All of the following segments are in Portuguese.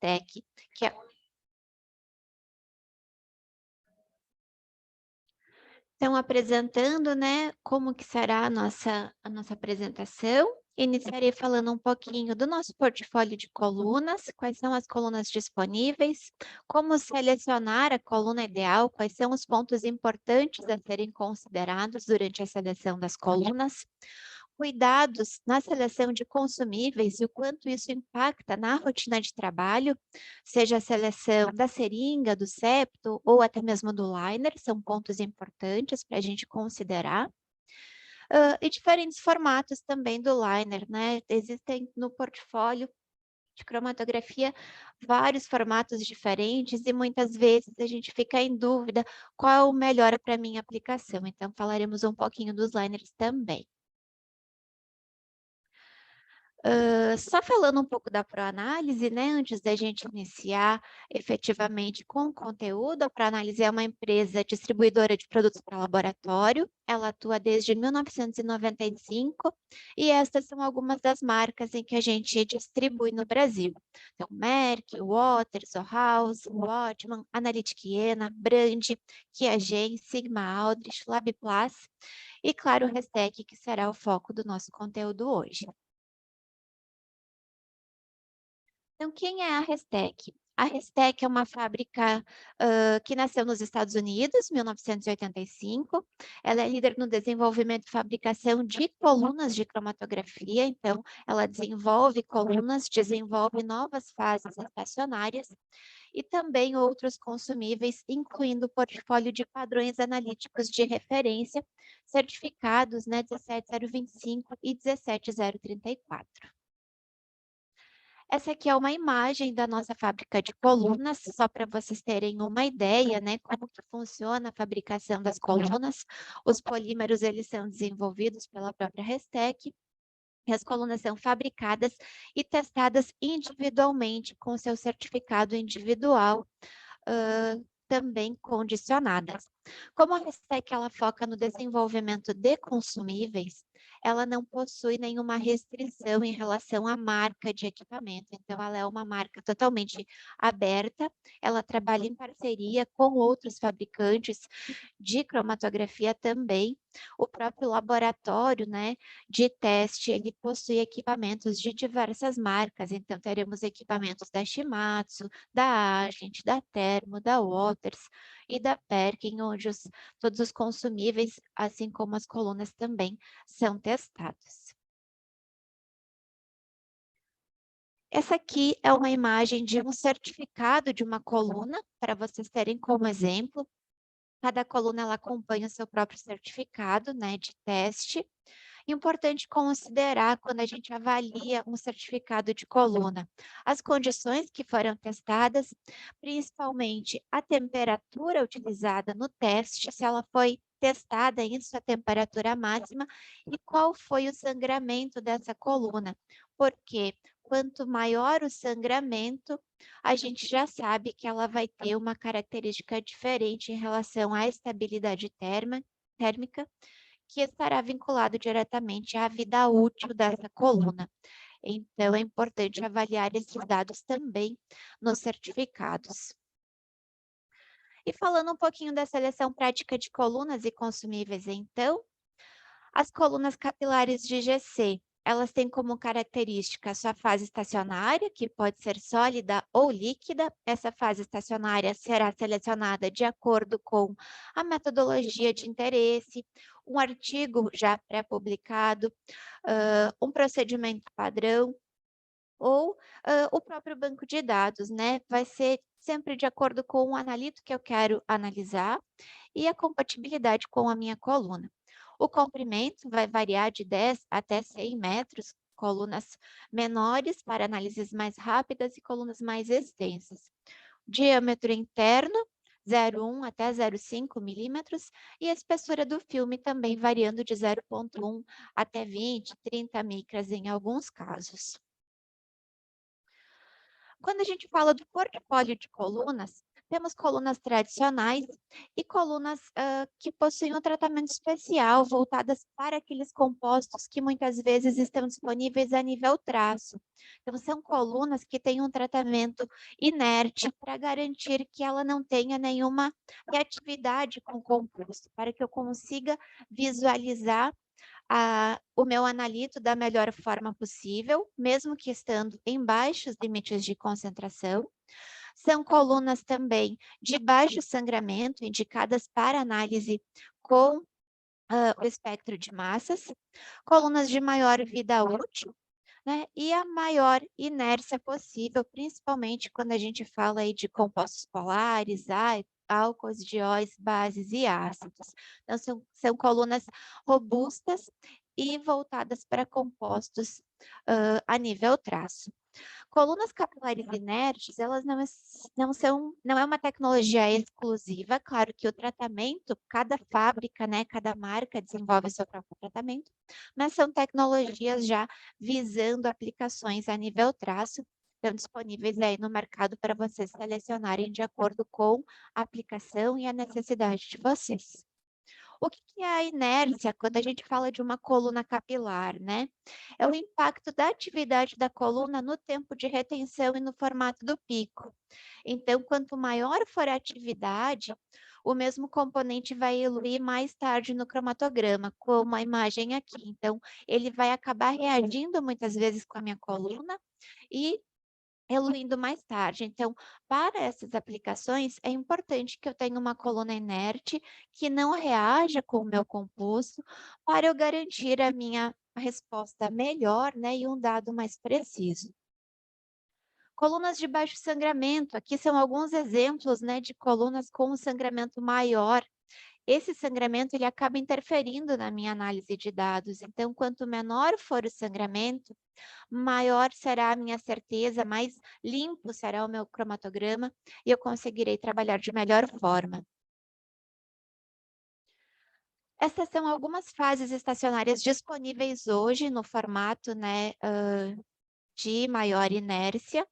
Restec, que é... Então, apresentando, né, como que será a nossa apresentação. Iniciarei falando um pouquinho do nosso portfólio de colunas, quais são as colunas disponíveis, como selecionar a coluna ideal, quais são os pontos importantes a serem considerados durante a seleção das colunas, cuidados na seleção de consumíveis e o quanto isso impacta na rotina de trabalho, seja a seleção da seringa, do septo ou até mesmo do liner, são pontos importantes para a gente considerar. E diferentes formatos também do liner, né? Existem no portfólio de cromatografia vários formatos diferentes e muitas vezes a gente fica em dúvida qual é o melhor para a minha aplicação. Então, falaremos um pouquinho dos liners também. Só falando um pouco da proanálise, né, antes da gente iniciar efetivamente com o conteúdo, a proanálise é uma empresa distribuidora de produtos para laboratório, ela atua desde 1995 e estas são algumas das marcas em que a gente distribui no Brasil. Então, Merck, Waters, House, Watchman, Analytic Iena, Brand, Qiagen, Sigma Aldrich, Labiplas e, claro, o Restec, que será o foco do nosso conteúdo hoje. Então, quem é a Restec? A Restec é uma fábrica que nasceu nos Estados Unidos, 1985. Ela é líder no desenvolvimento e fabricação de colunas de cromatografia. Então, ela desenvolve colunas, desenvolve novas fases estacionárias e também outros consumíveis, incluindo o portfólio de padrões analíticos de referência, certificados, né, 17025 e 17034. Essa aqui é uma imagem da nossa fábrica de colunas, só para vocês terem uma ideia, né, como que funciona a fabricação das colunas. Os polímeros, eles são desenvolvidos pela própria Restec, e as colunas são fabricadas e testadas individualmente com seu certificado individual, também condicionadas. Como a Restec ela foca no desenvolvimento de consumíveis, ela não possui nenhuma restrição em relação à marca de equipamento. Então, ela é uma marca totalmente aberta, ela trabalha em parceria com outros fabricantes de cromatografia também. O próprio laboratório, né, de teste, ele possui equipamentos de diversas marcas. Então, teremos equipamentos da Shimatsu, da Agent, da Thermo, da Waters e da Perkin, onde todos os consumíveis, assim como as colunas também, são testados. Essa aqui é uma imagem de um certificado de uma coluna, para vocês terem como exemplo. Cada coluna ela acompanha o seu próprio certificado, né, de teste. Importante considerar quando a gente avalia um certificado de coluna, as condições que foram testadas, principalmente a temperatura utilizada no teste, se ela foi testada em sua temperatura máxima e qual foi o sangramento dessa coluna, porque quanto maior o sangramento, a gente já sabe que ela vai ter uma característica diferente em relação à estabilidade térmica, que estará vinculado diretamente à vida útil dessa coluna. Então, é importante avaliar esses dados também nos certificados. E falando um pouquinho da seleção prática de colunas e consumíveis, então, as colunas capilares de GC, elas têm como característica a sua fase estacionária, que pode ser sólida ou líquida. Essa fase estacionária será selecionada de acordo com a metodologia de interesse, um artigo já pré-publicado, um procedimento padrão, ou o próprio banco de dados, né? Vai ser sempre de acordo com o analito que eu quero analisar e a compatibilidade com a minha coluna. O comprimento vai variar de 10 até 100 metros, colunas menores para análises mais rápidas e colunas mais extensas. Diâmetro interno, 0,1 até 0,5 milímetros, e a espessura do filme também variando de 0,1 até 20, 30 micras em alguns casos. Quando a gente fala do portfólio de colunas, Temos colunas tradicionais e colunas que possuem um tratamento especial, voltadas para aqueles compostos que muitas vezes estão disponíveis a nível traço. Então, são colunas que têm um tratamento inerte para garantir que ela não tenha nenhuma reatividade com o composto, para que eu consiga visualizar o meu analito da melhor forma possível, mesmo que estando em baixos limites de concentração. São colunas também de baixo sangramento, indicadas para análise com o espectro de massas, colunas de maior vida útil, né? E a maior inércia possível, principalmente quando a gente fala aí de compostos polares, álcools, dióis, bases e ácidos. Então, são colunas robustas e voltadas para compostos a nível traço. Colunas capilares inertes, elas não é uma tecnologia exclusiva, claro que o tratamento, cada fábrica, né, cada marca desenvolve o seu próprio tratamento, mas são tecnologias já visando aplicações a nível traço, estão disponíveis aí no mercado para vocês selecionarem de acordo com a aplicação e a necessidade de vocês. O que que é a inércia quando a gente fala de uma coluna capilar, né? É o impacto da atividade da coluna no tempo de retenção e no formato do pico. Então, quanto maior for a atividade, o mesmo componente vai eluir mais tarde no cromatograma, como a imagem aqui. Então, ele vai acabar reagindo muitas vezes com a minha coluna e eluindo mais tarde. Então, para essas aplicações, é importante que eu tenha uma coluna inerte que não reaja com o meu composto, para eu garantir a minha resposta melhor, né, e um dado mais preciso. Colunas de baixo sangramento, aqui são alguns exemplos, né, de colunas com um sangramento maior. Esse sangramento ele acaba interferindo na minha análise de dados. Então, quanto menor for o sangramento, maior será a minha certeza, mais limpo será o meu cromatograma e eu conseguirei trabalhar de melhor forma. Essas são algumas fases estacionárias disponíveis hoje no formato, né, de maior inércia.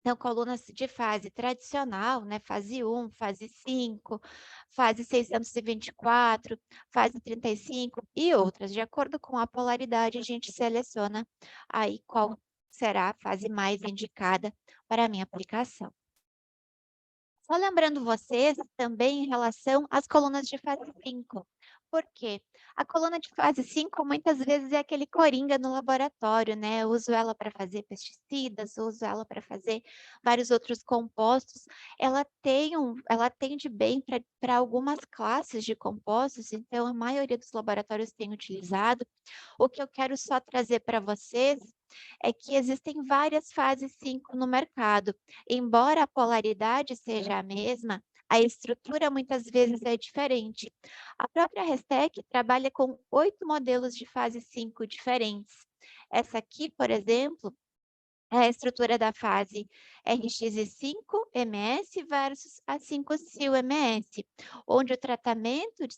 Então, colunas de fase tradicional, né, fase 1, fase 5, fase 624, fase 35 e outras. De acordo com a polaridade, a gente seleciona aí qual será a fase mais indicada para a minha aplicação. Só lembrando vocês também em relação às colunas de fase 5. Por quê? A coluna de fase 5 muitas vezes é aquele coringa no laboratório, né? Eu uso ela para fazer pesticidas, uso ela para fazer vários outros compostos. Ela atende bem para algumas classes de compostos, então a maioria dos laboratórios tem utilizado. O que eu quero só trazer para vocês é que existem várias fases 5 no mercado. Embora a polaridade seja a mesma, a estrutura muitas vezes é diferente. A própria Restec trabalha com 8 modelos de fase 5 diferentes. Essa aqui, por exemplo, é a estrutura da fase RX5-MS versus a 5-SIL-MS, onde o tratamento de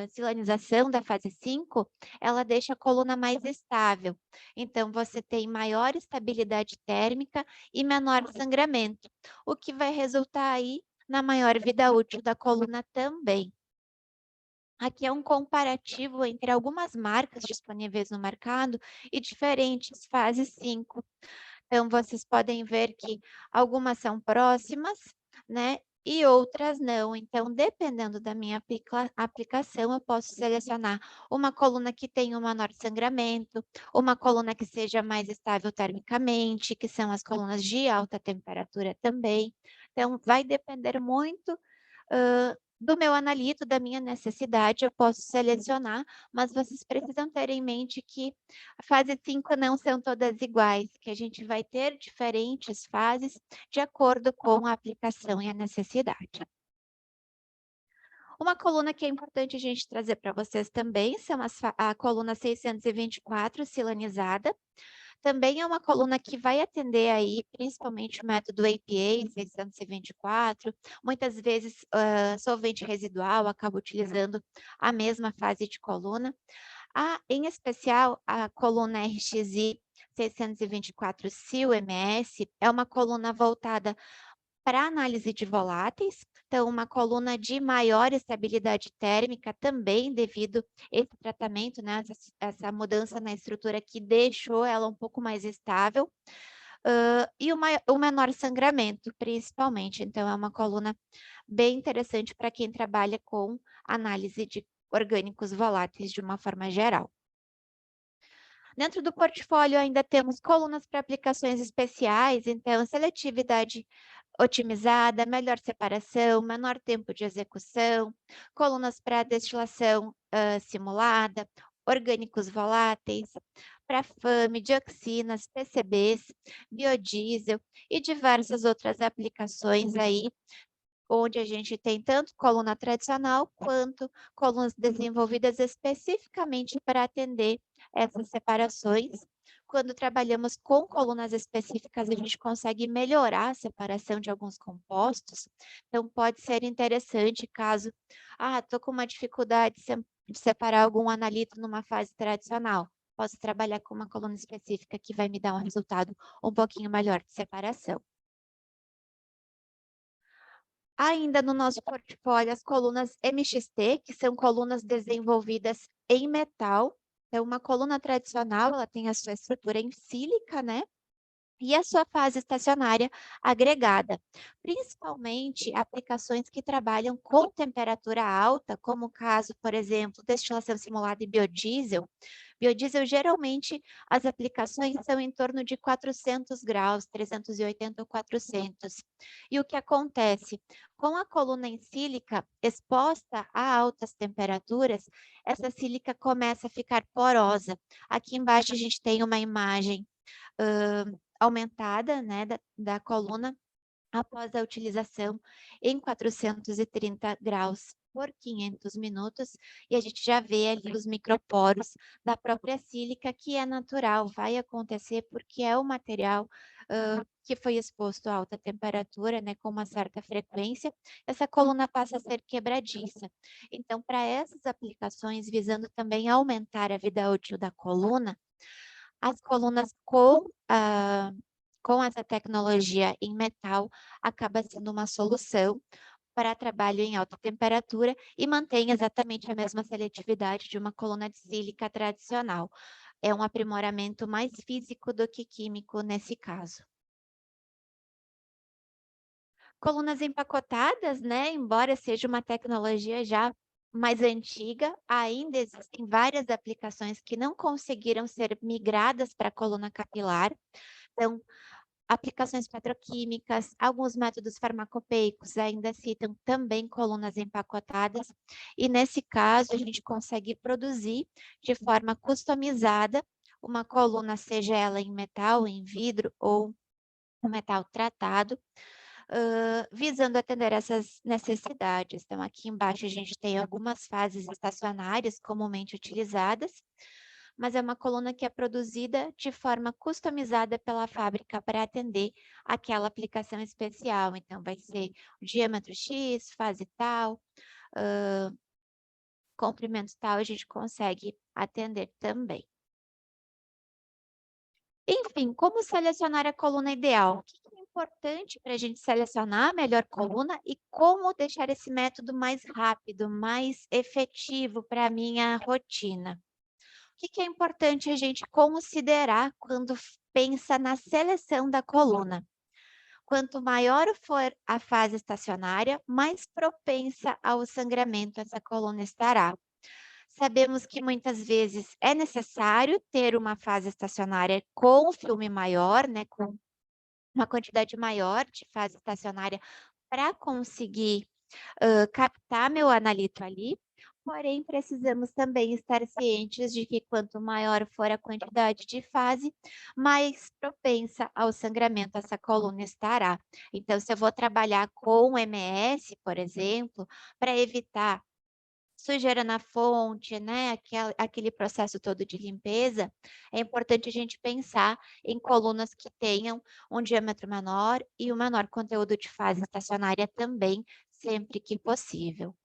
silanização da fase 5, ela deixa a coluna mais estável. Então, você tem maior estabilidade térmica e menor sangramento, o que vai resultar aí na maior vida útil da coluna também. Aqui é um comparativo entre algumas marcas disponíveis no mercado e diferentes fases 5. Então, vocês podem ver que algumas são próximas, né? E outras não. Então, dependendo da minha aplicação, eu posso selecionar uma coluna que tenha um menor sangramento, uma coluna que seja mais estável termicamente, que são as colunas de alta temperatura também. Então, vai depender muito do meu analito, da minha necessidade, eu posso selecionar, mas vocês precisam ter em mente que a fase 5 não são todas iguais, que a gente vai ter diferentes fases de acordo com a aplicação e a necessidade. Uma coluna que é importante a gente trazer para vocês também são a coluna 624 silanizada. Também é uma coluna que vai atender aí, principalmente o método APA 624. Muitas vezes, solvente residual acaba utilizando a mesma fase de coluna. Em especial, a coluna RXI 624 SIL-MS é uma coluna voltada para análise de voláteis, então uma coluna de maior estabilidade térmica também devido a esse tratamento, né, essa mudança na estrutura que deixou ela um pouco mais estável, e o menor sangramento, principalmente. Então é uma coluna bem interessante para quem trabalha com análise de orgânicos voláteis de uma forma geral. Dentro do portfólio ainda temos colunas para aplicações especiais, então seletividade otimizada, melhor separação, menor tempo de execução, colunas para destilação simulada, orgânicos voláteis, para FAME, dioxinas, PCBs, biodiesel e diversas outras aplicações aí onde a gente tem tanto coluna tradicional quanto colunas desenvolvidas especificamente para atender essas separações. Quando trabalhamos com colunas específicas, a gente consegue melhorar a separação de alguns compostos. Então, pode ser interessante caso, estou com uma dificuldade de separar algum analito numa fase tradicional. Posso trabalhar com uma coluna específica que vai me dar um resultado um pouquinho melhor de separação. Ainda no nosso portfólio, as colunas MXT, que são colunas desenvolvidas em metal. Então, uma coluna tradicional, ela tem a sua estrutura em sílica, né? E a sua fase estacionária agregada, principalmente aplicações que trabalham com temperatura alta, como o caso, por exemplo, destilação simulada e biodiesel. Biodiesel, geralmente, as aplicações são em torno de 400 graus, 380 ou 400. E o que acontece? Com a coluna em sílica exposta a altas temperaturas, essa sílica começa a ficar porosa. Aqui embaixo a gente tem uma imagem aumentada, né, da coluna após a utilização em 430 graus por 500 minutos, e a gente já vê ali os microporos da própria sílica, que é natural, vai acontecer porque é o material que foi exposto a alta temperatura, né, com uma certa frequência, essa coluna passa a ser quebradiça. Então, para essas aplicações, visando também aumentar a vida útil da coluna, as colunas com essa tecnologia em metal acaba sendo uma solução para trabalho em alta temperatura e mantém exatamente a mesma seletividade de uma coluna de sílica tradicional. É um aprimoramento mais físico do que químico nesse caso. Colunas empacotadas, né? Embora seja uma tecnologia já mais antiga, ainda existem várias aplicações que não conseguiram ser migradas para a coluna capilar. Então, aplicações petroquímicas, alguns métodos farmacopeicos ainda citam também colunas empacotadas, e nesse caso a gente consegue produzir de forma customizada uma coluna, seja ela em metal, em vidro ou um metal tratado, visando atender essas necessidades. Então, aqui embaixo a gente tem algumas fases estacionárias comumente utilizadas, mas é uma coluna que é produzida de forma customizada pela fábrica para atender aquela aplicação especial. Então, vai ser o diâmetro X, fase tal, comprimento tal, a gente consegue atender também. Enfim, como selecionar a coluna ideal? O que é importante para a gente selecionar a melhor coluna e como deixar esse método mais rápido, mais efetivo para a minha rotina? O que é importante a gente considerar quando pensa na seleção da coluna? Quanto maior for a fase estacionária, mais propensa ao sangramento essa coluna estará. Sabemos que muitas vezes é necessário ter uma fase estacionária com filme maior, né, com uma quantidade maior de fase estacionária para conseguir captar meu analito ali, porém precisamos também estar cientes de que quanto maior for a quantidade de fase, mais propensa ao sangramento essa coluna estará. Então, se eu vou trabalhar com MS, por exemplo, para evitar sujeira na fonte, né, aquele processo todo de limpeza, é importante a gente pensar em colunas que tenham um diâmetro menor e um menor conteúdo de fase estacionária também, sempre que possível.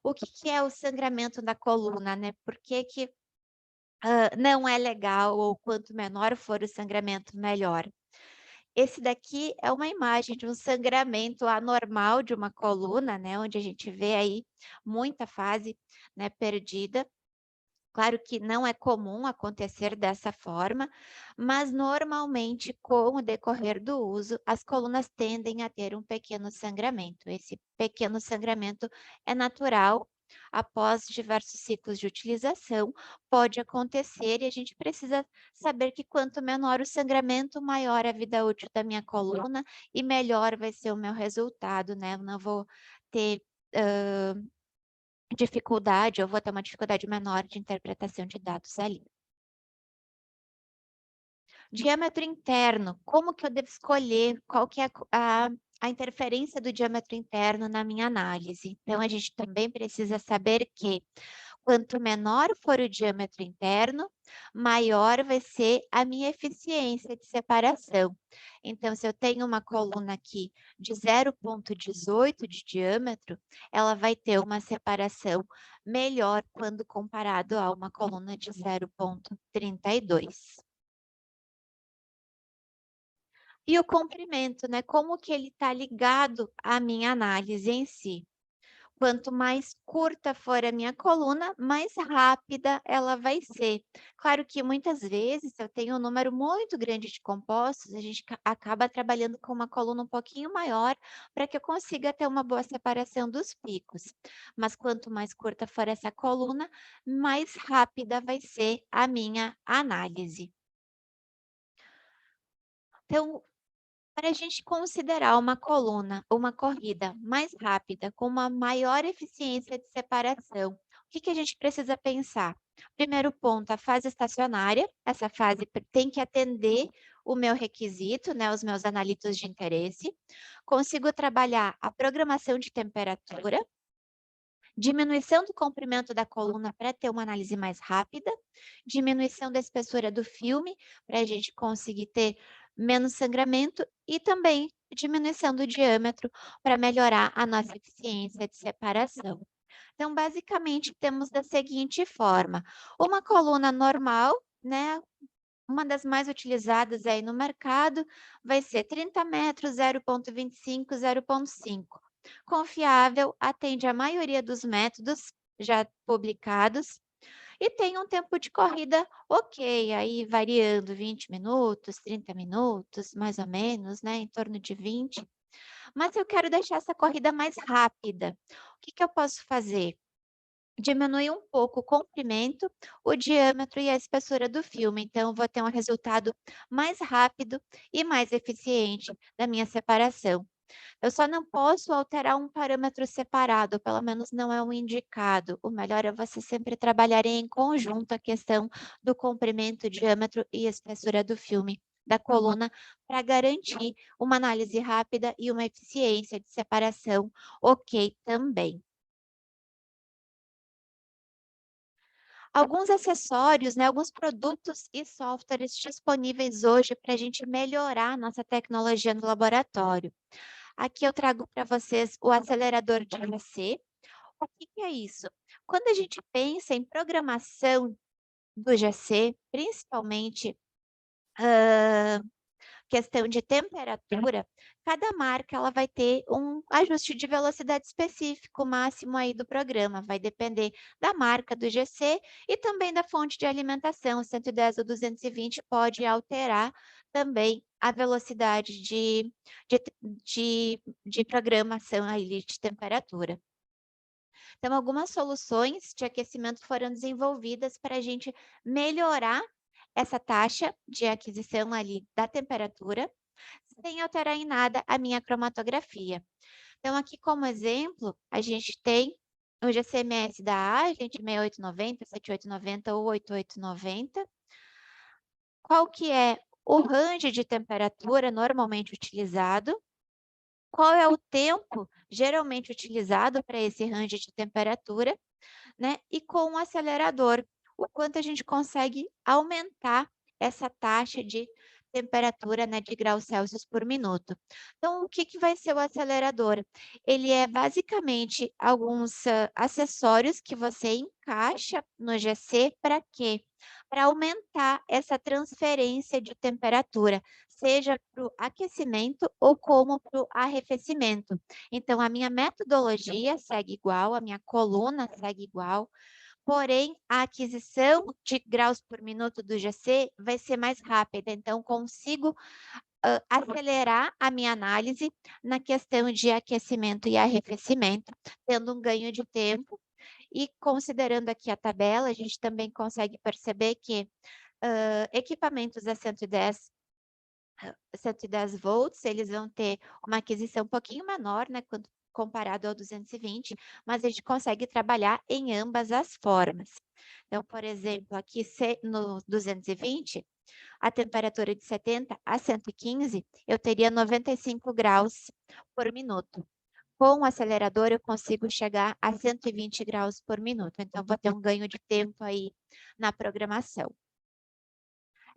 O que é o sangramento da coluna, né? Por que que não é legal ou quanto menor for o sangramento, melhor? Esse daqui é uma imagem de um sangramento anormal de uma coluna, né, onde a gente vê aí muita fase, né, perdida. Claro que não é comum acontecer dessa forma, mas normalmente, com o decorrer do uso, as colunas tendem a ter um pequeno sangramento. Esse pequeno sangramento é natural, após diversos ciclos de utilização, pode acontecer e a gente precisa saber que quanto menor o sangramento, maior a vida útil da minha coluna e melhor vai ser o meu resultado, né? Eu não vou ter dificuldade, eu vou ter uma dificuldade menor de interpretação de dados ali. Diâmetro interno, como que eu devo escolher qual que é a interferência do diâmetro interno na minha análise? Então, a gente também precisa saber que quanto menor for o diâmetro interno, maior vai ser a minha eficiência de separação. Então, se eu tenho uma coluna aqui de 0,18 de diâmetro, ela vai ter uma separação melhor quando comparado a uma coluna de 0,32. E o comprimento, né? Como que ele está ligado à minha análise em si? Quanto mais curta for a minha coluna, mais rápida ela vai ser. Claro que muitas vezes, se eu tenho um número muito grande de compostos, a gente acaba trabalhando com uma coluna um pouquinho maior para que eu consiga ter uma boa separação dos picos. Mas quanto mais curta for essa coluna, mais rápida vai ser a minha análise. Então, para a gente considerar uma coluna, uma corrida mais rápida, com uma maior eficiência de separação, o que que a gente precisa pensar? Primeiro ponto, a fase estacionária. Essa fase tem que atender o meu requisito, né, os meus analitos de interesse. Consigo trabalhar a programação de temperatura, diminuição do comprimento da coluna para ter uma análise mais rápida, diminuição da espessura do filme para a gente conseguir ter menos sangramento e também diminuição do diâmetro para melhorar a nossa eficiência de separação. Então, basicamente, temos da seguinte forma: uma coluna normal, né? Uma das mais utilizadas aí no mercado vai ser 30 metros, 0,25, 0,5. Confiável, atende a maioria dos métodos já publicados e tem um tempo de corrida ok, aí variando 20 minutos, 30 minutos, mais ou menos, né, em torno de 20. Mas eu quero deixar essa corrida mais rápida. O que que eu posso fazer? Diminui um pouco o comprimento, o diâmetro e a espessura do filme, então eu vou ter um resultado mais rápido e mais eficiente da minha separação. Eu só não posso alterar um parâmetro separado, pelo menos não é o indicado. O melhor é você sempre trabalhar em conjunto a questão do comprimento, diâmetro e espessura do filme da coluna para garantir uma análise rápida e uma eficiência de separação ok também. Alguns acessórios, né, alguns produtos e softwares disponíveis hoje para a gente melhorar a nossa tecnologia no laboratório. Aqui eu trago para vocês o acelerador de GC. O que que é isso? Quando a gente pensa em programação do GC, principalmente questão de temperatura, cada marca ela vai ter um ajuste de velocidade específico, máximo aí do programa, vai depender da marca do GC e também da fonte de alimentação, 110 ou 220 pode alterar também a velocidade de, de programação aí de temperatura. Então, algumas soluções de aquecimento foram desenvolvidas para a gente melhorar essa taxa de aquisição ali da temperatura, sem alterar em nada a minha cromatografia. Então, aqui como exemplo, a gente tem o GCMS da Agent 6890, 7890 ou 8890. Qual que é o range de temperatura normalmente utilizado? Qual é o tempo geralmente utilizado para esse range de temperatura? Né? E com o acelerador, o quanto a gente consegue aumentar essa taxa de temperatura, né, de graus Celsius por minuto. Então, o que que vai ser o acelerador? Ele é basicamente alguns acessórios que você encaixa no GC para quê? Para aumentar essa transferência de temperatura, seja para o aquecimento ou como para o arrefecimento. Então, a minha metodologia segue igual, a minha coluna segue igual, porém, a aquisição de graus por minuto do GC vai ser mais rápida, então consigo acelerar a minha análise na questão de aquecimento e arrefecimento, tendo um ganho de tempo. E considerando aqui a tabela, a gente também consegue perceber que equipamentos a 110 volts, eles vão ter uma aquisição um pouquinho menor, né, quando comparado ao 220, mas a gente consegue trabalhar em ambas as formas. Então, por exemplo, aqui no 220, a temperatura de 70 a 115, eu teria 95 graus por minuto. Com o acelerador, eu consigo chegar a 120 graus por minuto. Então, vou ter um ganho de tempo aí na programação.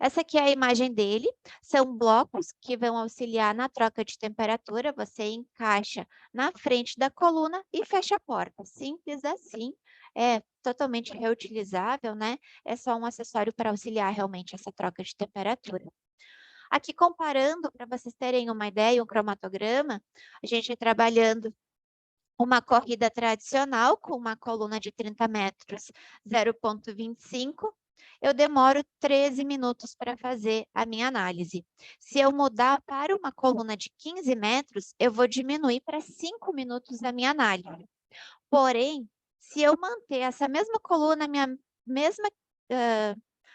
Essa aqui é a imagem dele, são blocos que vão auxiliar na troca de temperatura, você encaixa na frente da coluna e fecha a porta, simples assim, é totalmente reutilizável, né? É só um acessório para auxiliar realmente essa troca de temperatura. Aqui comparando, para vocês terem uma ideia, um cromatograma, a gente trabalhando uma corrida tradicional com uma coluna de 30 metros, 0,25, eu demoro 13 minutos para fazer a minha análise. Se eu mudar para uma coluna de 15 metros, eu vou diminuir para 5 minutos a minha análise. Porém, se eu manter essa mesma coluna, minha mesma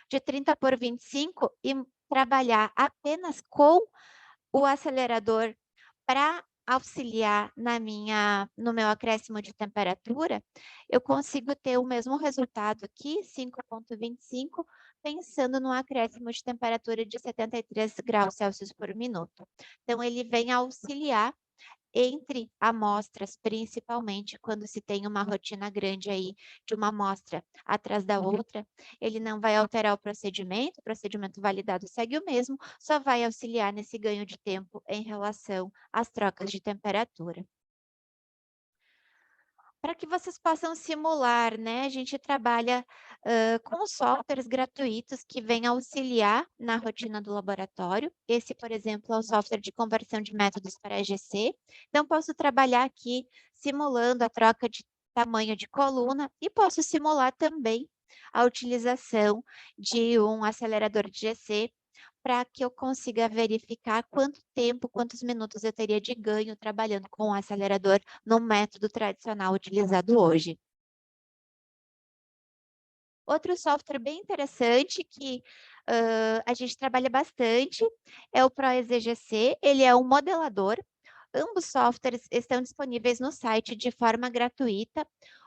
de 30 por 25 e trabalhar apenas com o acelerador para auxiliar no meu acréscimo de temperatura, eu consigo ter o mesmo resultado aqui, 5,25, pensando no acréscimo de temperatura de 73 graus Celsius por minuto. Então, ele vem auxiliar entre amostras, principalmente quando se tem uma rotina grande aí de uma amostra atrás da outra, ele não vai alterar o procedimento validado segue o mesmo, só vai auxiliar nesse ganho de tempo em relação às trocas de temperatura. Para que vocês possam simular, né? A gente trabalha com softwares gratuitos que vêm auxiliar na rotina do laboratório. Esse, por exemplo, é o software de conversão de métodos para EGC. Então, posso trabalhar aqui simulando a troca de tamanho de coluna e posso simular também a utilização de um acelerador de GC para que eu consiga verificar quanto tempo, quantos minutos eu teria de ganho trabalhando com o acelerador no método tradicional utilizado hoje. Outro software bem interessante que a gente trabalha bastante é o ProExeGC. Ele é um modelador. Ambos softwares estão disponíveis no site de forma gratuita.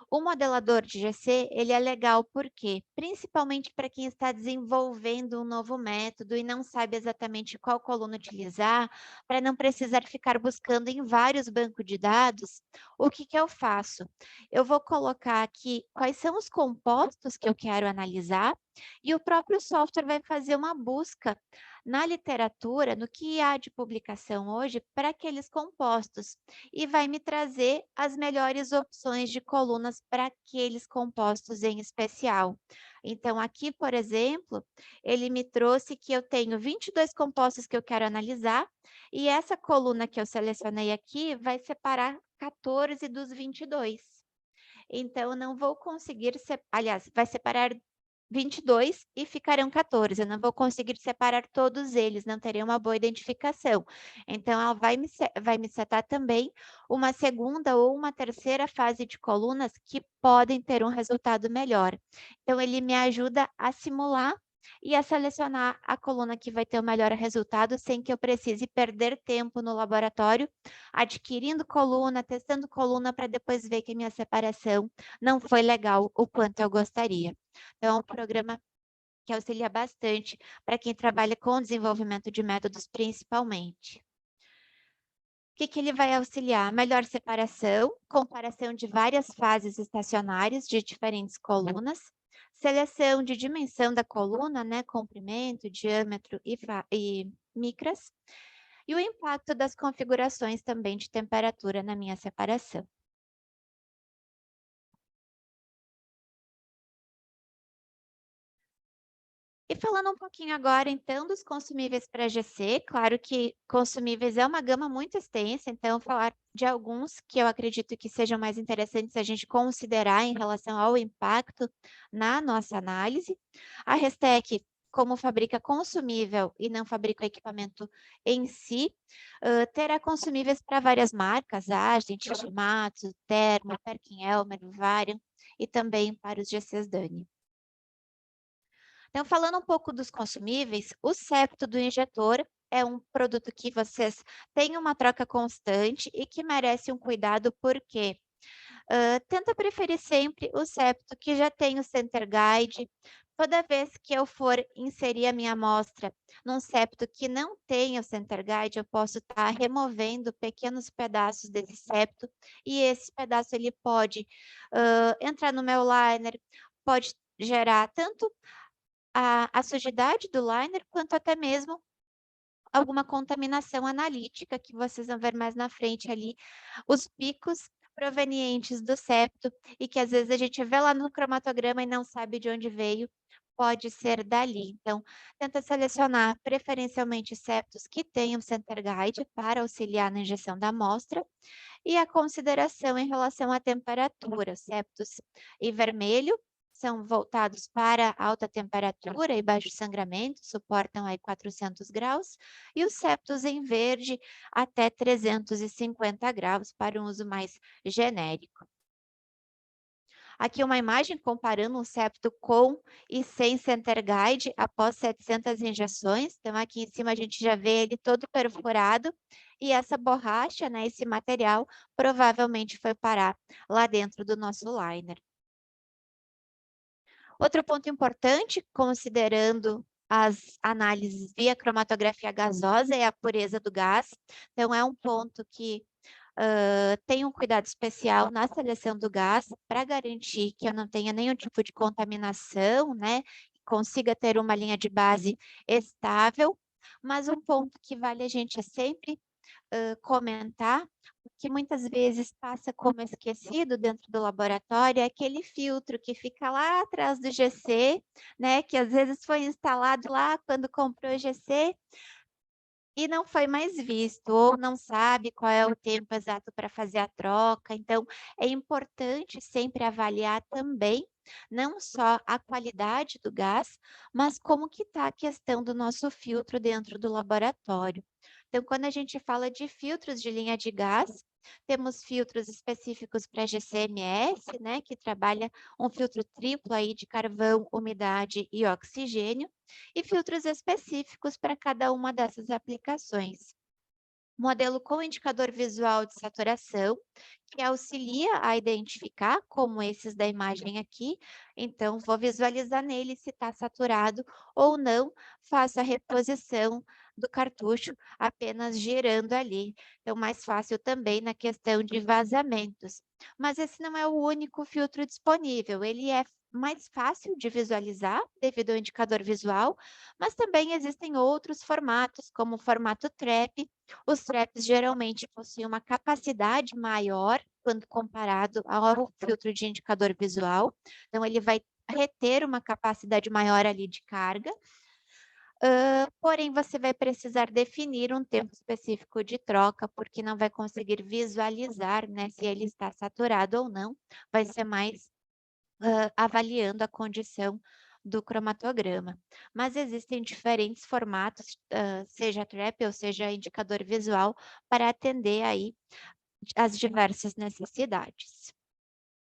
O modelador de GC, ele é legal porque, principalmente para quem está desenvolvendo um novo método e não sabe exatamente qual coluna utilizar, para não precisar ficar buscando em vários bancos de dados, o que que eu faço? Eu vou colocar aqui quais são os compostos que eu quero analisar e o próprio software vai fazer uma busca na literatura, no que há de publicação hoje, para aqueles compostos, e vai me trazer as melhores opções de colunas para aqueles compostos em especial. Então, aqui, por exemplo, ele me trouxe que eu tenho 22 compostos que eu quero analisar, e essa coluna que eu selecionei aqui vai separar 14 dos 22. Então, eu não vou conseguir, aliás, vai separar 22 e ficarão 14. Eu não vou conseguir separar todos eles, não terei uma boa identificação. Então, ela vai me setar também uma segunda ou uma terceira fase de colunas que podem ter um resultado melhor. Então, ele me ajuda a simular e a selecionar a coluna que vai ter o melhor resultado sem que eu precise perder tempo no laboratório, adquirindo coluna, testando coluna para depois ver que a minha separação não foi legal o quanto eu gostaria. Então, é um programa que auxilia bastante para quem trabalha com desenvolvimento de métodos, principalmente. O que que ele vai auxiliar? Melhor separação, comparação de várias fases estacionárias de diferentes colunas, seleção de dimensão da coluna, né, comprimento, diâmetro e micras, e o impacto das configurações também de temperatura na minha separação. E falando um pouquinho agora, então, dos consumíveis para GC, claro que consumíveis é uma gama muito extensa, então falar de alguns que eu acredito que sejam mais interessantes a gente considerar em relação ao impacto na nossa análise. A Restec, como fabrica consumível e não fabrica o equipamento em si, terá consumíveis para várias marcas, Agent, Shimatsu, Thermo, Perkin-Elmer, Varian e também para os GCs Dani. Então, falando um pouco dos consumíveis, o septo do injetor é um produto que vocês têm uma troca constante e que merece um cuidado, porque tenta preferir sempre o septo que já tem o Center Guide. Toda vez que eu for inserir a minha amostra num septo que não tem o Center Guide, eu posso estar removendo pequenos pedaços desse septo, e esse pedaço ele pode entrar no meu liner, pode gerar tanto a sujidade do liner, quanto até mesmo alguma contaminação analítica, que vocês vão ver mais na frente ali, os picos provenientes do septo, e que às vezes a gente vê lá no cromatograma e não sabe de onde veio, pode ser dali. Então, tenta selecionar preferencialmente septos que tenham center guide para auxiliar na injeção da amostra, e a consideração em relação à temperatura, septos em vermelho são voltados para alta temperatura e baixo sangramento, suportam aí 400 graus, e os septos em verde até 350 graus para um uso mais genérico. Aqui uma imagem comparando um septo com e sem center guide após 700 injeções. Então, aqui em cima a gente já vê ele todo perfurado, e essa borracha, né, esse material, provavelmente foi parar lá dentro do nosso liner. Outro ponto importante, considerando as análises via cromatografia gasosa, é a pureza do gás. Então, é um ponto que tem um cuidado especial na seleção do gás para garantir que eu não tenha nenhum tipo de contaminação, né? Consiga ter uma linha de base estável. Mas um ponto que vale a gente sempre comentar, que muitas vezes passa como esquecido dentro do laboratório, é aquele filtro que fica lá atrás do GC, né? Que às vezes foi instalado lá quando comprou o GC e não foi mais visto, ou não sabe qual é o tempo exato para fazer a troca. Então, é importante sempre avaliar também, não só a qualidade do gás, mas como que está a questão do nosso filtro dentro do laboratório. Então, quando a gente fala de filtros de linha de gás, temos filtros específicos para GCMS, né, que trabalha um filtro triplo aí de carvão, umidade e oxigênio, e filtros específicos para cada uma dessas aplicações. Modelo com indicador visual de saturação, que auxilia a identificar, como esses da imagem aqui. Então, vou visualizar nele se está saturado ou não, faço a reposição do cartucho apenas girando ali. Então, mais fácil também na questão de vazamentos. Mas esse não é o único filtro disponível, ele é mais fácil de visualizar devido ao indicador visual, mas também existem outros formatos, como o formato TRAP. Os traps geralmente possuem uma capacidade maior quando comparado ao filtro de indicador visual, então ele vai reter uma capacidade maior ali de carga, porém você vai precisar definir um tempo específico de troca, porque não vai conseguir visualizar, né, se ele está saturado ou não, vai ser mais avaliando a condição do cromatograma. Mas existem diferentes formatos, seja trap ou seja indicador visual, para atender aí as diversas necessidades.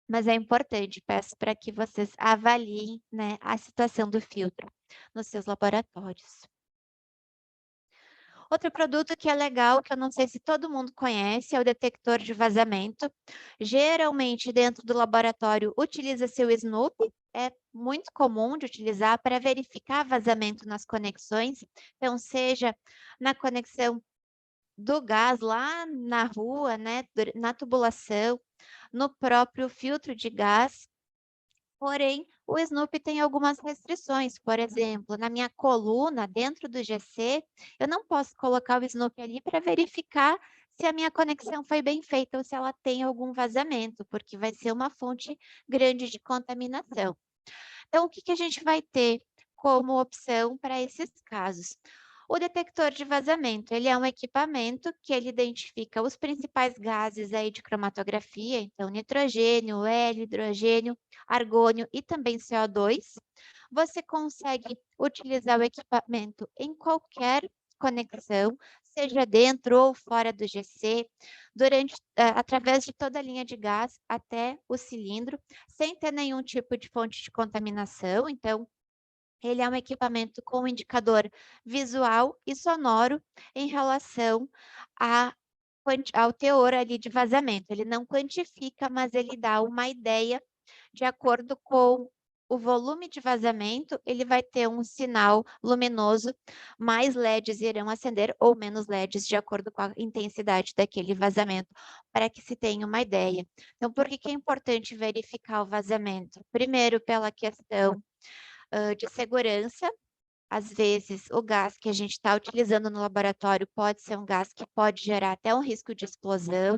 Mas é importante, peço para que vocês avaliem, né, a situação do filtro nos seus laboratórios. Outro produto que é legal, que eu não sei se todo mundo conhece, é o detector de vazamento. Geralmente, dentro do laboratório, utiliza-se o Snoop, é muito comum de utilizar para verificar vazamento nas conexões. Então, seja na conexão do gás lá na rua, né, na tubulação, no próprio filtro de gás. Porém, o Snoop tem algumas restrições. Por exemplo, na minha coluna, dentro do GC, eu não posso colocar o Snoop ali para verificar se a minha conexão foi bem feita ou se ela tem algum vazamento, porque vai ser uma fonte grande de contaminação. Então, o que que a gente vai ter como opção para esses casos. O detector de vazamento, ele é um equipamento que ele identifica os principais gases aí de cromatografia, então nitrogênio, hélio, hidrogênio, argônio e também CO2. Você consegue utilizar o equipamento em qualquer conexão, seja dentro ou fora do GC, através de toda a linha de gás até o cilindro, sem ter nenhum tipo de fonte de contaminação. Então, ele é um equipamento com indicador visual e sonoro em relação ao teor ali de vazamento. Ele não quantifica, mas ele dá uma ideia de acordo com o volume de vazamento, ele vai ter um sinal luminoso, mais LEDs irão acender ou menos LEDs de acordo com a intensidade daquele vazamento, para que se tenha uma ideia. Então, por que é importante verificar o vazamento? Primeiro, pela questão de segurança. Às vezes, o gás que a gente está utilizando no laboratório pode ser um gás que pode gerar até um risco de explosão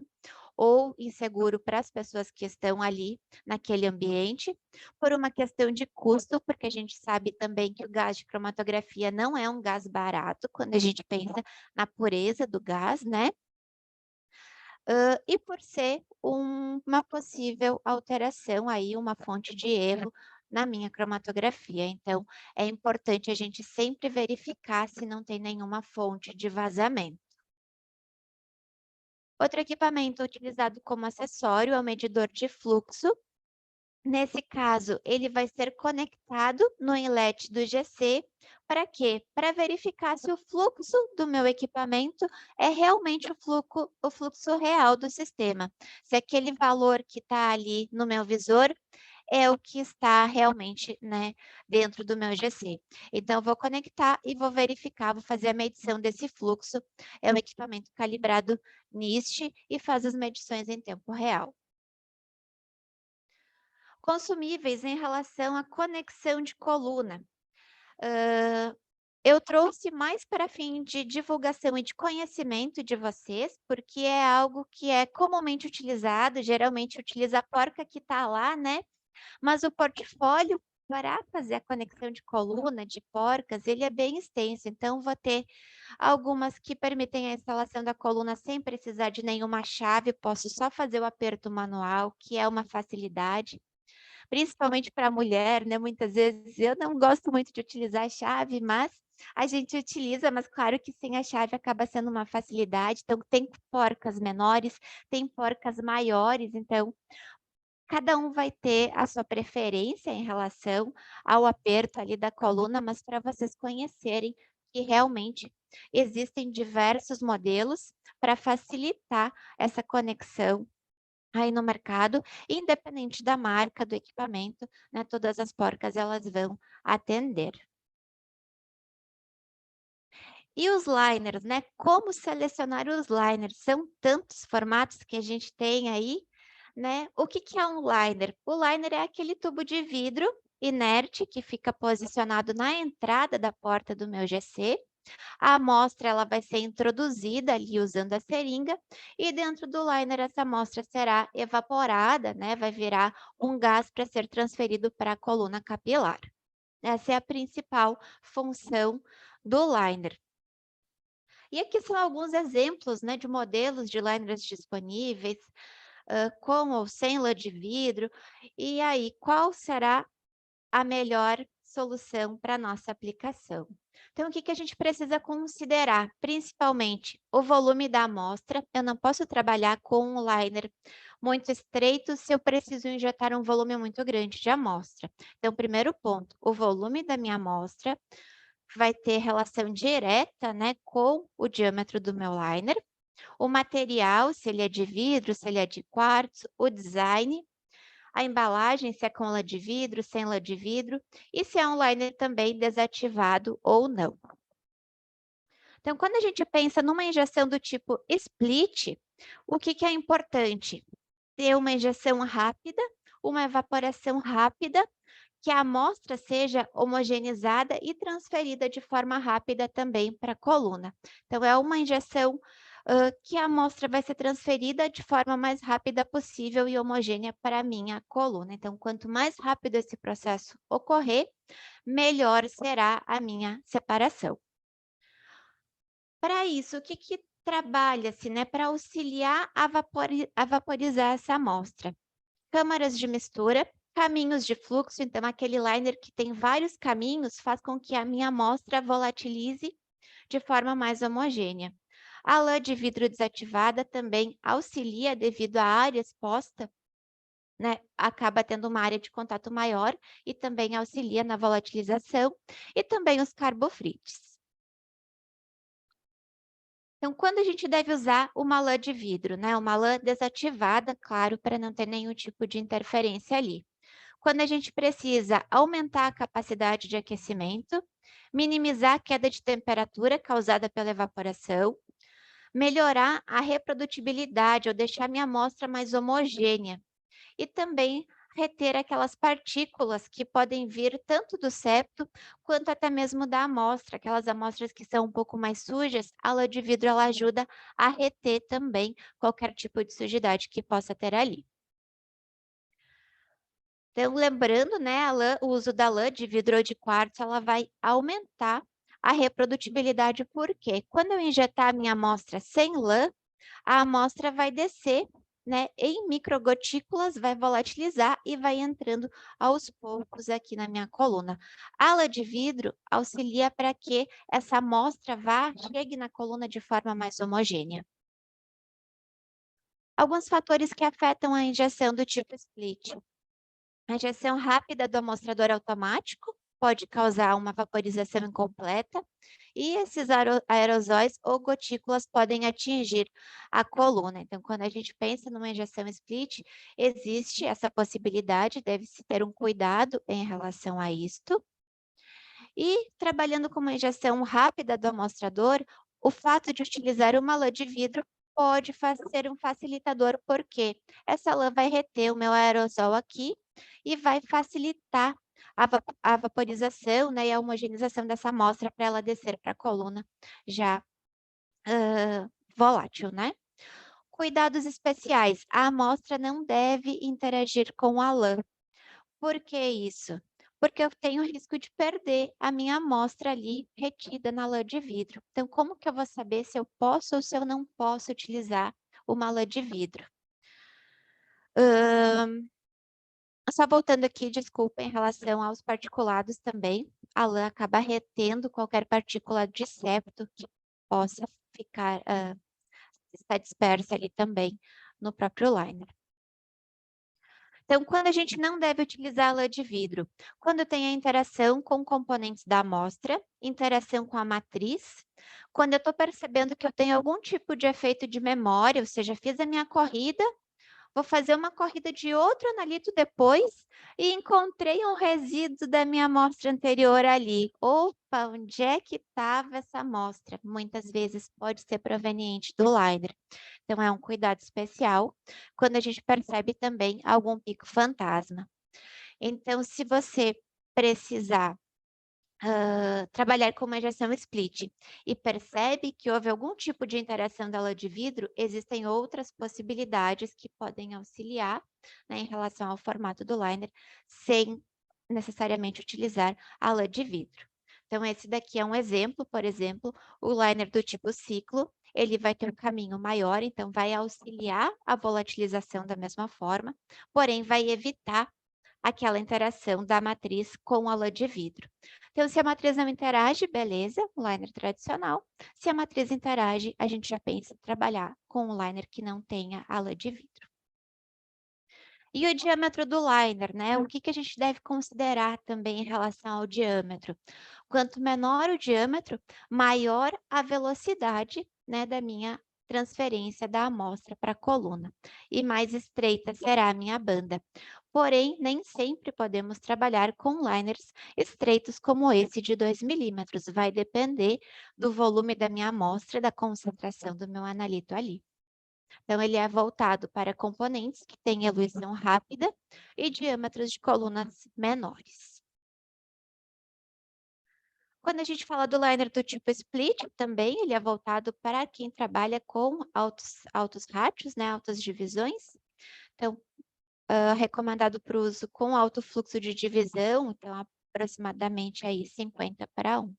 ou inseguro para as pessoas que estão ali naquele ambiente, por uma questão de custo, porque a gente sabe também que o gás de cromatografia não é um gás barato, quando a gente pensa na pureza do gás, né? E por ser uma possível alteração aí, uma fonte de erro na minha cromatografia. Então, é importante a gente sempre verificar se não tem nenhuma fonte de vazamento. Outro equipamento utilizado como acessório é o medidor de fluxo. Nesse caso, ele vai ser conectado no inlet do GC. Para quê? Para verificar se o fluxo do meu equipamento é realmente o fluxo real do sistema. Se aquele valor que está ali no meu visor é o que está realmente, né, dentro do meu GC. Então, eu vou conectar e vou verificar, vou fazer a medição desse fluxo. É um equipamento calibrado NIST e faz as medições em tempo real. Consumíveis em relação à conexão de coluna. Eu trouxe mais para fim de divulgação e de conhecimento de vocês, porque é algo que é comumente utilizado, geralmente utiliza a porca que está lá, né? Mas o portfólio para fazer a conexão de coluna, de porcas, ele é bem extenso, então vou ter algumas que permitem a instalação da coluna sem precisar de nenhuma chave, posso só fazer o aperto manual, que é uma facilidade. Principalmente para a mulher, né, muitas vezes eu não gosto muito de utilizar a chave, mas a gente utiliza, mas claro que sem a chave acaba sendo uma facilidade. Então tem porcas menores, tem porcas maiores, então cada um vai ter a sua preferência em relação ao aperto ali da coluna, mas para vocês conhecerem que realmente existem diversos modelos para facilitar essa conexão aí no mercado, independente da marca do equipamento, né, todas as porcas elas vão atender. E os liners, né? Como selecionar os liners? São tantos formatos que a gente tem aí, né? O que que é um liner? O liner é aquele tubo de vidro inerte que fica posicionado na entrada da porta do meu GC. A amostra ela vai ser introduzida ali usando a seringa e dentro do liner essa amostra será evaporada, né? Vai virar um gás para ser transferido para a coluna capilar. Essa é a principal função do liner. E aqui são alguns exemplos, né, de modelos de liners disponíveis, com ou sem lã de vidro. E aí, qual será a melhor solução para a nossa aplicação? Então, o que que a gente precisa considerar? Principalmente o volume da amostra. Eu não posso trabalhar com um liner muito estreito se eu preciso injetar um volume muito grande de amostra. Então, primeiro ponto, o volume da minha amostra vai ter relação direta, né, com o diâmetro do meu liner, o material, se ele é de vidro, se ele é de quartzo, o design, a embalagem, se é com lã de vidro, sem lã de vidro, e se é um liner também desativado ou não. Então, quando a gente pensa numa injeção do tipo split, o que que é importante? Ter uma injeção rápida, uma evaporação rápida, que a amostra seja homogeneizada e transferida de forma rápida também para a coluna. Então, é uma injeção que a amostra vai ser transferida de forma mais rápida possível e homogênea para a minha coluna. Então, quanto mais rápido esse processo ocorrer, melhor será a minha separação. Para isso, o que trabalha-se, né, para auxiliar a vaporizar essa amostra? Câmaras de mistura, caminhos de fluxo, então aquele liner que tem vários caminhos faz com que a minha amostra volatilize de forma mais homogênea. A lã de vidro desativada também auxilia devido à área exposta, né, acaba tendo uma área de contato maior e também auxilia na volatilização, e também os carbofrites. Então, quando a gente deve usar uma lã de vidro, né? Uma lã desativada, claro, para não ter nenhum tipo de interferência ali. Quando a gente precisa aumentar a capacidade de aquecimento, minimizar a queda de temperatura causada pela evaporação, melhorar a reprodutibilidade ou deixar minha amostra mais homogênea e também reter aquelas partículas que podem vir tanto do septo quanto até mesmo da amostra, aquelas amostras que são um pouco mais sujas, a lã de vidro ela ajuda a reter também qualquer tipo de sujidade que possa ter ali. Então, lembrando, né, o uso da lã de vidro ou de quartzo, ela vai aumentar a reprodutibilidade, porque quando eu injetar a minha amostra sem lã, a amostra vai descer, né, em microgotículas, vai volatilizar e vai entrando aos poucos aqui na minha coluna. A lã de vidro auxilia para que essa amostra chegue na coluna de forma mais homogênea. Alguns fatores que afetam a injeção do tipo split. A injeção rápida do amostrador automático pode causar uma vaporização incompleta e esses aerosóis ou gotículas podem atingir a coluna. Então, quando a gente pensa numa injeção split, existe essa possibilidade, deve-se ter um cuidado em relação a isto. E trabalhando com uma injeção rápida do amostrador, o fato de utilizar uma lã de vidro pode ser um facilitador, porque essa lã vai reter o meu aerosol aqui e vai facilitar a vaporização, né, e a homogeneização dessa amostra para ela descer para a coluna já volátil, né? Cuidados especiais. A amostra não deve interagir com a lã. Por que isso? Porque eu tenho risco de perder a minha amostra ali retida na lã de vidro. Então, como que eu vou saber se eu posso ou se eu não posso utilizar uma lã de vidro? Só voltando aqui, desculpa, em relação aos particulados também, a lã acaba retendo qualquer partícula de septo que possa estar dispersa ali também no próprio liner. Então, quando a gente não deve utilizar a lã de vidro? Quando tem a interação com componentes da amostra, interação com a matriz, quando eu estou percebendo que eu tenho algum tipo de efeito de memória, ou seja, fiz a minha corrida, vou fazer uma corrida de outro analito depois e encontrei um resíduo da minha amostra anterior ali. Opa, onde é que estava essa amostra? Muitas vezes pode ser proveniente do liner. Então, é um cuidado especial quando a gente percebe também algum pico fantasma. Então, se você precisar trabalhar com uma injeção split e percebe que houve algum tipo de interação da lã de vidro, existem outras possibilidades que podem auxiliar, né, em relação ao formato do liner, sem necessariamente utilizar a lã de vidro. Então, esse daqui é um exemplo, por exemplo, o liner do tipo ciclo, ele vai ter um caminho maior, então vai auxiliar a volatilização da mesma forma, porém vai evitar aquela interação da matriz com a lã de vidro. Então, se a matriz não interage, beleza, um liner tradicional. Se a matriz interage, a gente já pensa em trabalhar com um liner que não tenha a lã de vidro. E o diâmetro do liner, né? O que a gente deve considerar também em relação ao diâmetro? Quanto menor o diâmetro, maior a velocidade, né, da minha transferência da amostra para a coluna. E mais estreita será a minha banda. Porém, nem sempre podemos trabalhar com liners estreitos como esse de 2 milímetros. Vai depender do volume da minha amostra, da concentração do meu analito ali. Então, ele é voltado para componentes que têm eluição rápida e diâmetros de colunas menores. Quando a gente fala do liner do tipo split, também ele é voltado para quem trabalha com altos rátios, né, altas divisões. Então, recomendado para o uso com alto fluxo de divisão, então aproximadamente aí 50:1.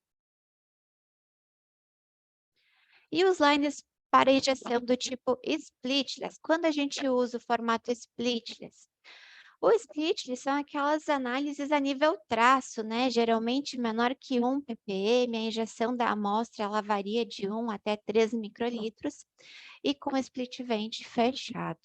E os liners para injeção do tipo splitless, quando a gente usa o formato splitless, o splitless são aquelas análises a nível traço, né? Geralmente menor que 1 ppm, a injeção da amostra ela varia de 1 até 3 microlitros e com split vent fechado.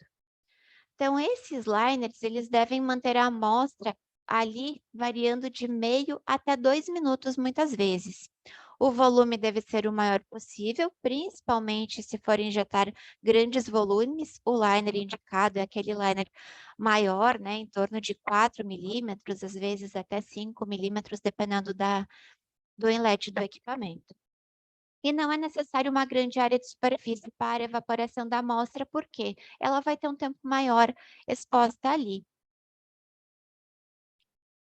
Então, esses liners, eles devem manter a amostra ali variando de meio até 2 minutos muitas vezes. O volume deve ser o maior possível, principalmente se for injetar grandes volumes. O liner indicado é aquele liner maior, né, em torno de 4 milímetros, às vezes até 5 milímetros, dependendo do inlet do equipamento. E não é necessário uma grande área de superfície para a evaporação da amostra, porque ela vai ter um tempo maior exposta ali.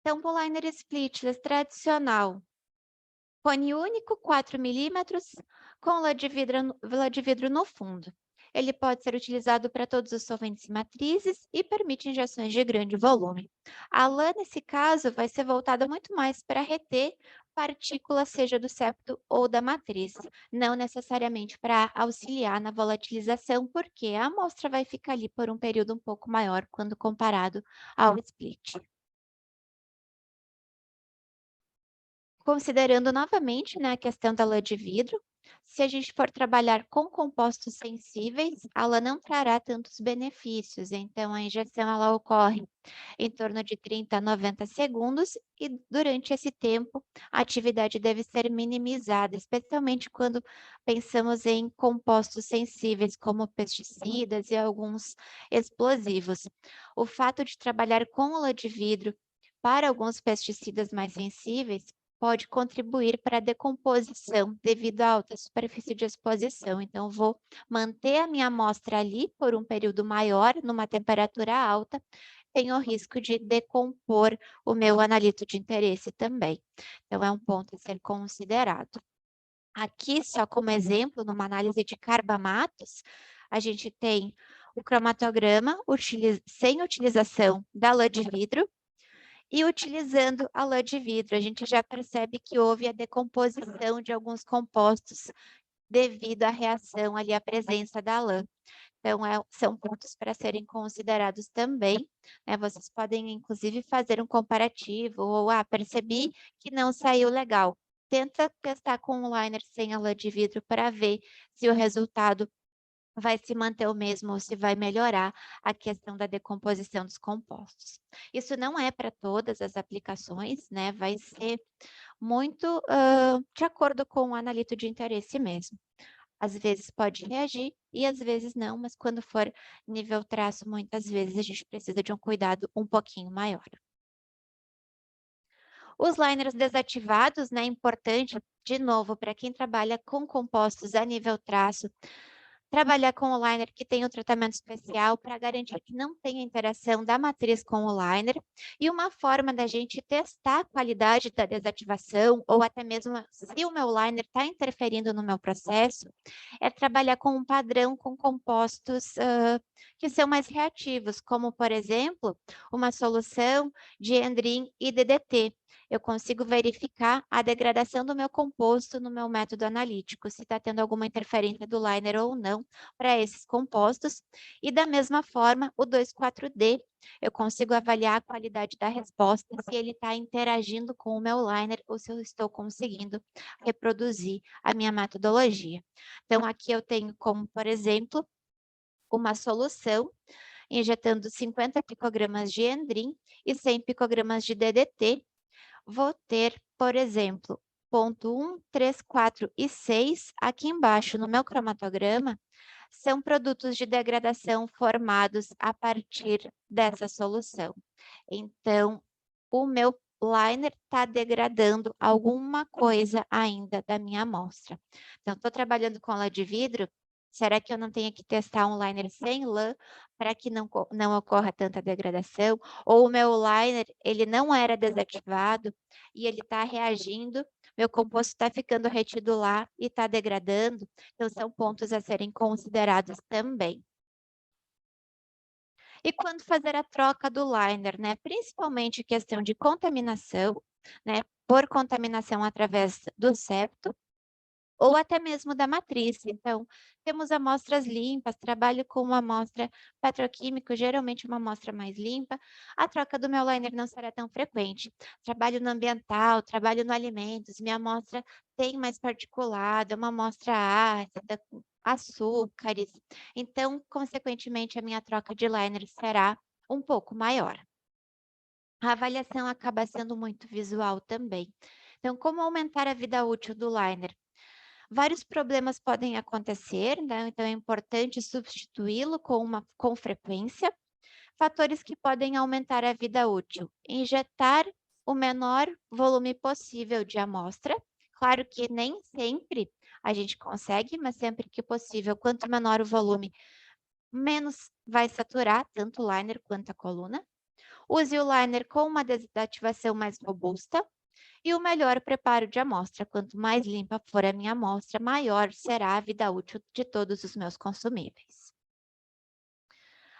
Então, o liner splitless tradicional, cone único, 4 milímetros, com lã de vidro no fundo. Ele pode ser utilizado para todos os solventes e matrizes e permite injeções de grande volume. A lã, nesse caso, vai ser voltada muito mais para reter partículas, seja do septo ou da matriz, não necessariamente para auxiliar na volatilização, porque a amostra vai ficar ali por um período um pouco maior quando comparado ao split. Considerando novamente, né, a questão da lã de vidro, se a gente for trabalhar com compostos sensíveis, a lã não trará tantos benefícios. Então, a injeção ela ocorre em torno de 30 a 90 segundos e durante esse tempo a atividade deve ser minimizada, especialmente quando pensamos em compostos sensíveis como pesticidas e alguns explosivos. O fato de trabalhar com lã de vidro para alguns pesticidas mais sensíveis pode contribuir para a decomposição devido à alta superfície de exposição. Então, vou manter a minha amostra ali por um período maior, numa temperatura alta, tenho o risco de decompor o meu analito de interesse também. Então, é um ponto a ser considerado. Aqui, só como exemplo, numa análise de carbamatos, a gente tem o cromatograma sem utilização da lã de vidro, e utilizando a lã de vidro, a gente já percebe que houve a decomposição de alguns compostos devido à reação ali, à presença da lã. Então, são pontos para serem considerados também, né? Vocês podem, inclusive, fazer um comparativo, ou, percebi que não saiu legal. Tenta testar com um liner sem a lã de vidro para ver se o resultado vai se manter o mesmo ou se vai melhorar a questão da decomposição dos compostos. Isso não é para todas as aplicações, né? Vai ser muito de acordo com o analito de interesse mesmo. Às vezes pode reagir e às vezes não, mas quando for nível traço, muitas vezes a gente precisa de um cuidado um pouquinho maior. Os liners desativados, né? Importante, de novo, para quem trabalha com compostos a nível traço, trabalhar com o liner que tem um tratamento especial para garantir que não tenha interação da matriz com o liner. E uma forma da gente testar a qualidade da desativação, ou até mesmo se o meu liner está interferindo no meu processo, é trabalhar com um padrão com compostos que são mais reativos, como, por exemplo, uma solução de Endrin e DDT. Eu consigo verificar a degradação do meu composto no meu método analítico, se está tendo alguma interferência do liner ou não para esses compostos. E da mesma forma, o 2,4-D, eu consigo avaliar a qualidade da resposta, se ele está interagindo com o meu liner ou se eu estou conseguindo reproduzir a minha metodologia. Então, aqui eu tenho como, por exemplo, uma solução injetando 50 picogramas de Endrin e 100 picogramas de DDT, vou ter, por exemplo, ponto 1, 3, 4 e 6 aqui embaixo no meu cromatograma, são produtos de degradação formados a partir dessa solução. Então, o meu liner está degradando alguma coisa ainda da minha amostra. Então, estou trabalhando com lã de vidro, será que eu não tenho que testar um liner sem lã para que não ocorra tanta degradação? Ou o meu liner, ele não era desativado e ele está reagindo meu composto está ficando retido lá e está degradando, então são pontos a serem considerados também. E quando fazer a troca do liner, né? Principalmente questão de contaminação, né? Por contaminação através do septo, ou até mesmo da matriz. Então, temos amostras limpas, trabalho com uma amostra petroquímica, geralmente uma amostra mais limpa, a troca do meu liner não será tão frequente. Trabalho no ambiental, trabalho no alimentos, minha amostra tem mais particulado, é uma amostra ácida, com açúcares. Então, consequentemente, a minha troca de liner será um pouco maior. A avaliação acaba sendo muito visual também. Então, como aumentar a vida útil do liner? Vários problemas podem acontecer, né? Então é importante substituí-lo com frequência. Fatores que podem aumentar a vida útil: injetar o menor volume possível de amostra. Claro que nem sempre a gente consegue, mas sempre que possível, quanto menor o volume, menos vai saturar tanto o liner quanto a coluna. Use o liner com uma desativação mais robusta. E o melhor preparo de amostra. Quanto mais limpa for a minha amostra, maior será a vida útil de todos os meus consumíveis.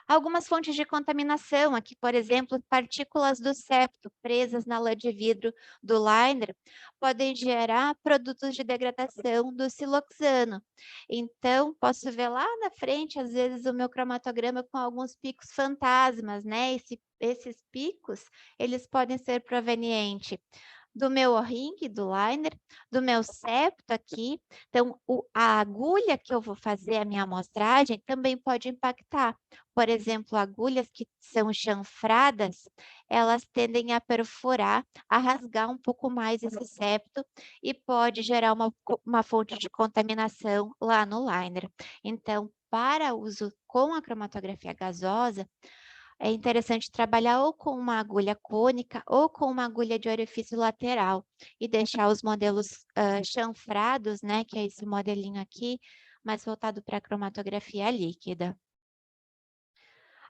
Algumas fontes de contaminação, aqui, por exemplo, partículas do septo presas na lã de vidro do liner, podem gerar produtos de degradação do siloxano. Então, posso ver lá na frente, às vezes, o meu cromatograma com alguns picos fantasmas, né? Esses picos, eles podem ser provenientes do meu O-ring, do liner, do meu septo aqui. Então, a agulha que eu vou fazer a minha amostragem também pode impactar. Por exemplo, agulhas que são chanfradas, elas tendem a perfurar, a rasgar um pouco mais esse septo e pode gerar uma fonte de contaminação lá no liner. Então, para uso com a cromatografia gasosa, é interessante trabalhar ou com uma agulha cônica ou com uma agulha de orifício lateral e deixar os modelos chanfrados, né, que é esse modelinho aqui, mais voltado para a cromatografia líquida.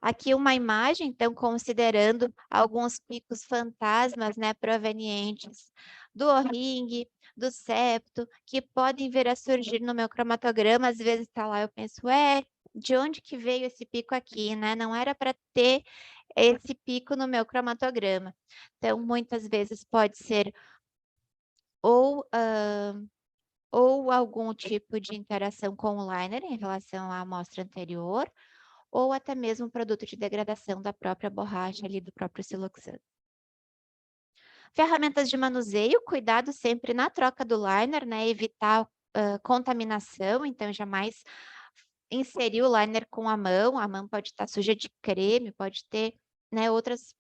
Aqui uma imagem, então, considerando alguns picos fantasmas, né, provenientes do O-ring, do septo, que podem vir a surgir no meu cromatograma. Às vezes está lá, eu penso, de onde que veio esse pico aqui, né? Não era para ter esse pico no meu cromatograma. Então, muitas vezes pode ser ou, ou algum tipo de interação com o liner em relação à amostra anterior, ou até mesmo produto de degradação da própria borracha ali, do próprio siloxano. Ferramentas de manuseio, cuidado sempre na troca do liner, né? Evitar contaminação, então jamais inserir o liner com a mão pode estar suja de creme, pode ter, né, outras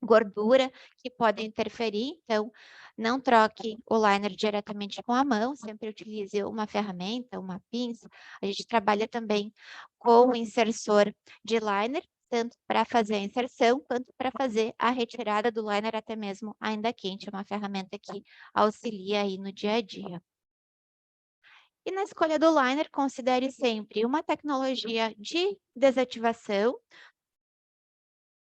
gordura que podem interferir, então não troque o liner diretamente com a mão, sempre utilize uma ferramenta, uma pinça. A gente trabalha também com o insersor de liner, tanto para fazer a inserção quanto para fazer a retirada do liner, até mesmo ainda quente, uma ferramenta que auxilia aí no dia a dia. E na escolha do liner, considere sempre uma tecnologia de desativação.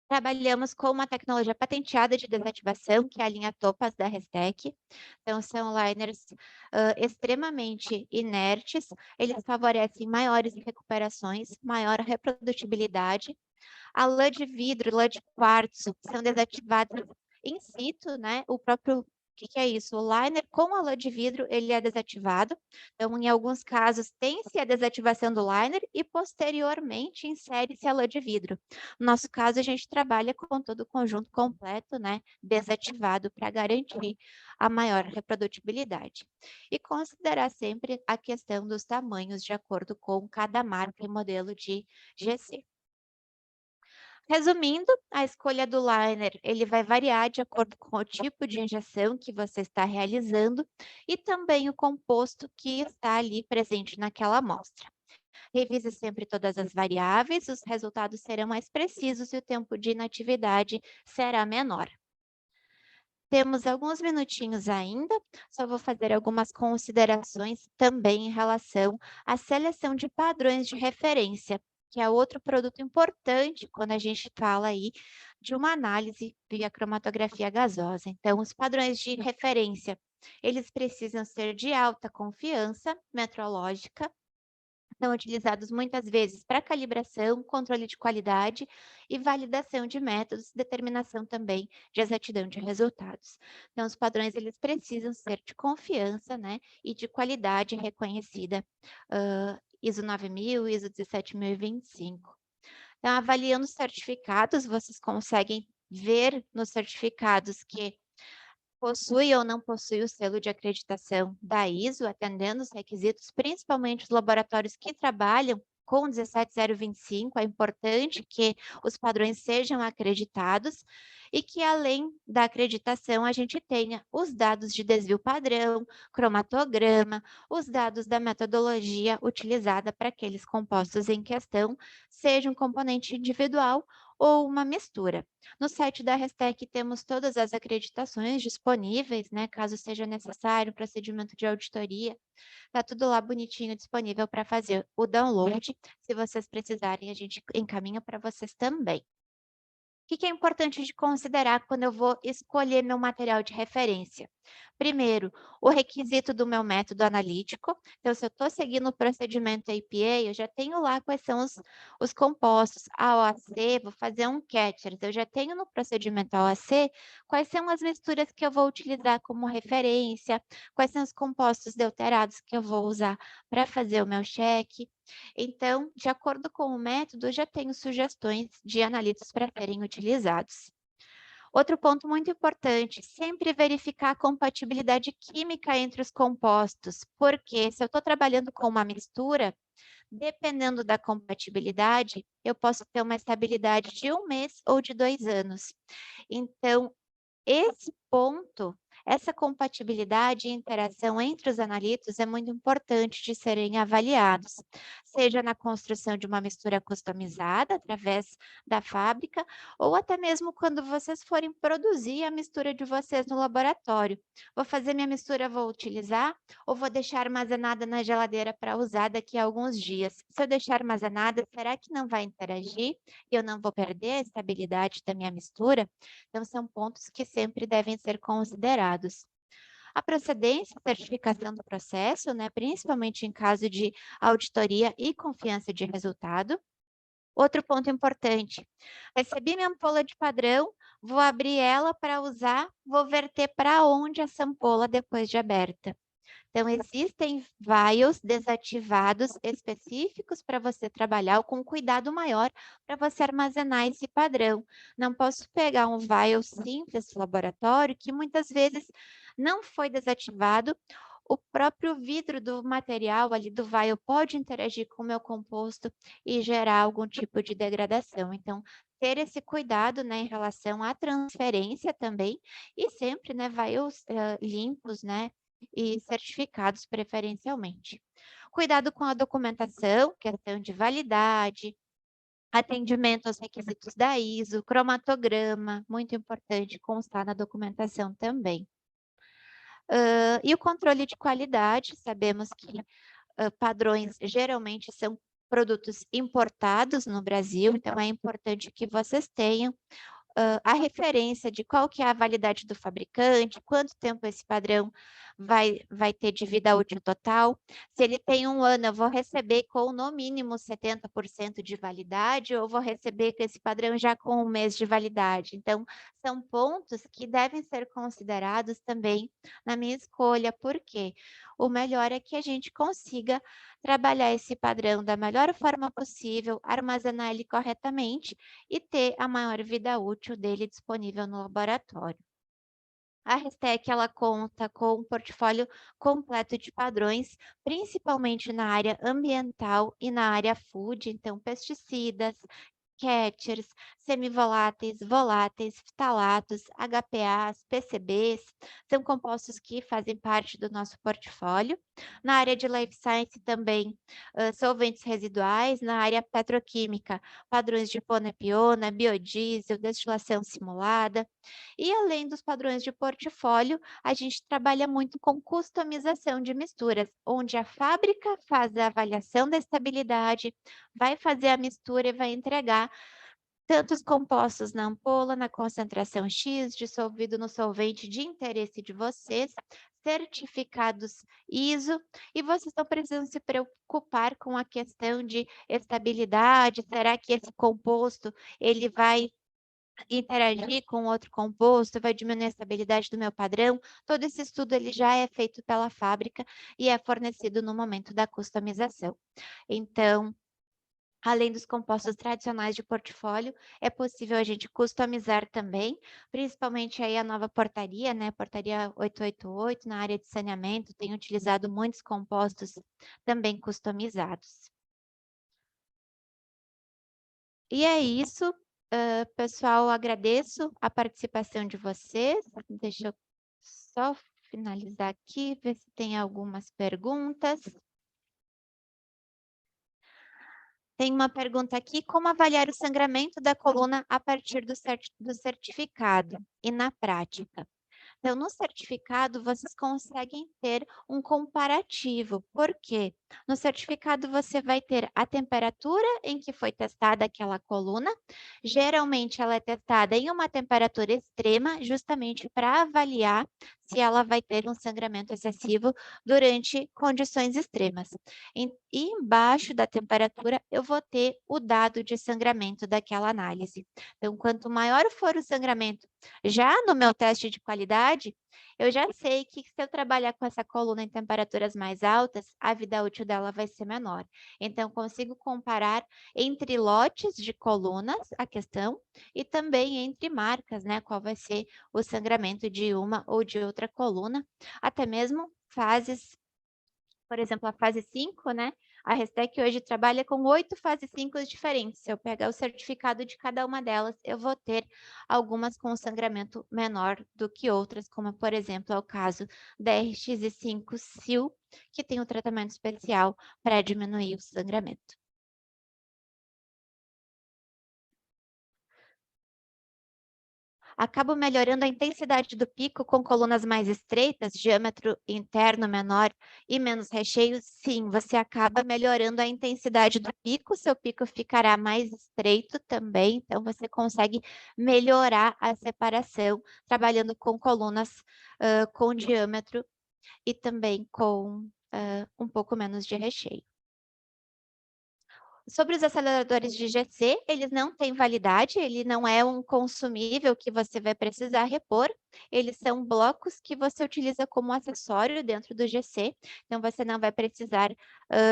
Trabalhamos com uma tecnologia patenteada de desativação, que é a linha Topas da Restec. Então, são liners extremamente inertes, eles favorecem maiores recuperações, maior reprodutibilidade. A lã de vidro, lã de quartzo, são desativadas in situ, né? O próprio que é isso? O liner com a lã de vidro, ele é desativado. Então, em alguns casos, tem-se a desativação do liner e, posteriormente, insere-se a lã de vidro. No nosso caso, a gente trabalha com todo o conjunto completo, né? Desativado para garantir a maior reprodutibilidade. E considerar sempre a questão dos tamanhos de acordo com cada marca e modelo de GC. Resumindo, a escolha do liner, ele vai variar de acordo com o tipo de injeção que você está realizando e também o composto que está ali presente naquela amostra. Revise sempre todas as variáveis, os resultados serão mais precisos e o tempo de inatividade será menor. Temos alguns minutinhos ainda, só vou fazer algumas considerações também em relação à seleção de padrões de referência, que é outro produto importante quando a gente fala aí de uma análise via cromatografia gasosa. Então, os padrões de referência eles precisam ser de alta confiança metrológica, são utilizados muitas vezes para calibração, controle de qualidade e validação de métodos, determinação também de exatidão de resultados. Então, os padrões eles precisam ser de confiança, né, e de qualidade reconhecida, ISO 9000, ISO 17025. Então, avaliando os certificados, vocês conseguem ver nos certificados que possui ou não possui o selo de acreditação da ISO, atendendo os requisitos, principalmente os laboratórios que trabalham com 17025, é importante que os padrões sejam acreditados e que, além da acreditação, a gente tenha os dados de desvio padrão, cromatograma, os dados da metodologia utilizada para aqueles compostos em questão, seja um componente individual ou uma mistura. No site da Restec temos todas as acreditações disponíveis, né, caso seja necessário, procedimento de auditoria, tá tudo lá bonitinho disponível para fazer o download. Se vocês precisarem, a gente encaminha para vocês também. O que é importante de considerar quando eu vou escolher meu material de referência? Primeiro, o requisito do meu método analítico. Então, se eu estou seguindo o procedimento APA, eu já tenho lá quais são os compostos. A OAC, vou fazer um Catchers. Eu já tenho no procedimento OAC quais são as misturas que eu vou utilizar como referência, quais são os compostos deuterados que eu vou usar para fazer o meu cheque. Então, de acordo com o método, eu já tenho sugestões de analíticos para serem utilizados. Outro ponto muito importante, sempre verificar a compatibilidade química entre os compostos, porque se eu estou trabalhando com uma mistura, dependendo da compatibilidade, eu posso ter uma estabilidade de 1 mês ou de 2 anos. Então, esse ponto, essa compatibilidade e interação entre os analitos é muito importante de serem avaliados, seja na construção de uma mistura customizada através da fábrica, ou até mesmo quando vocês forem produzir a mistura de vocês no laboratório. Vou fazer minha mistura, vou utilizar, ou vou deixar armazenada na geladeira para usar daqui a alguns dias. Se eu deixar armazenada, será que não vai interagir e eu não vou perder a estabilidade da minha mistura? Então, são pontos que sempre devem ser considerados. A procedência, a certificação do processo, né, principalmente em caso de auditoria e confiança de resultado. Outro ponto importante, recebi minha ampola de padrão, vou abrir ela para usar, vou verter para onde essa ampola depois de aberta. Então, existem vials desativados específicos para você trabalhar ou com cuidado maior para você armazenar esse padrão. Não posso pegar um vial simples do laboratório que muitas vezes não foi desativado. O próprio vidro do material ali do vial pode interagir com o meu composto e gerar algum tipo de degradação. Então, ter esse cuidado, né, em relação à transferência também e sempre, né, vials limpos, né, e certificados preferencialmente. Cuidado com a documentação, questão de validade, atendimento aos requisitos da ISO, cromatograma, muito importante constar na documentação também. E o controle de qualidade, sabemos que padrões geralmente são produtos importados no Brasil, então é importante que vocês tenham a referência de qual que é a validade do fabricante, quanto tempo esse padrão vai ter de vida útil total. Se ele tem 1 ano, eu vou receber com no mínimo 70% de validade, ou vou receber com esse padrão já com 1 mês de validade. Então, são pontos que devem ser considerados também na minha escolha, porque o melhor é que a gente consiga trabalhar esse padrão da melhor forma possível, armazenar ele corretamente e ter a maior vida útil dele disponível no laboratório. A Restec ela conta com um portfólio completo de padrões, principalmente na área ambiental e na área food, então pesticidas, catchers, semivoláteis, voláteis, ftalatos, HPAs, PCBs, são compostos que fazem parte do nosso portfólio. Na área de Life Science também, solventes residuais, na área petroquímica, padrões de pona-piona, biodiesel, destilação simulada. E além dos padrões de portfólio, a gente trabalha muito com customização de misturas, onde a fábrica faz a avaliação da estabilidade, vai fazer a mistura e vai entregar tantos compostos na ampola, na concentração X, dissolvido no solvente de interesse de vocês, certificados ISO, e vocês não precisam se preocupar com a questão de estabilidade, será que esse composto ele vai interagir com outro composto, vai diminuir a estabilidade do meu padrão? Todo esse estudo ele já é feito pela fábrica e é fornecido no momento da customização. Então, além dos compostos tradicionais de portfólio, é possível a gente customizar também, principalmente aí a nova portaria, né? Portaria 888, na área de saneamento, tem utilizado muitos compostos também customizados. E é isso, pessoal, agradeço a participação de vocês. Deixa eu só finalizar aqui, ver se tem algumas perguntas. Tem uma pergunta aqui: como avaliar o sangramento da coluna a partir do certificado e na prática? Então, no certificado, vocês conseguem ter um comparativo. Por quê? No certificado, você vai ter a temperatura em que foi testada aquela coluna. Geralmente, ela é testada em uma temperatura extrema, justamente para avaliar se ela vai ter um sangramento excessivo durante condições extremas. E embaixo da temperatura, eu vou ter o dado de sangramento daquela análise. Então, quanto maior for o sangramento, já no meu teste de qualidade, eu já sei que se eu trabalhar com essa coluna em temperaturas mais altas, a vida útil dela vai ser menor. Então, consigo comparar entre lotes de colunas, a questão, e também entre marcas, né? Qual vai ser o sangramento de uma ou de outra coluna, até mesmo fases. Por exemplo, a fase 5, né? A Restec hoje trabalha com 8 fases 5 diferentes. Se eu pegar o certificado de cada uma delas, eu vou ter algumas com sangramento menor do que outras, como, por exemplo, é o caso da RX5 Sil, que tem um tratamento especial para diminuir o sangramento. Acabo melhorando a intensidade do pico com colunas mais estreitas, diâmetro interno menor e menos recheio? Sim, você acaba melhorando a intensidade do pico, seu pico ficará mais estreito também, então você consegue melhorar a separação, trabalhando com colunas com diâmetro e também com um pouco menos de recheio. Sobre os aceleradores de GC, eles não têm validade, ele não é um consumível que você vai precisar repor, eles são blocos que você utiliza como acessório dentro do GC, então você não vai precisar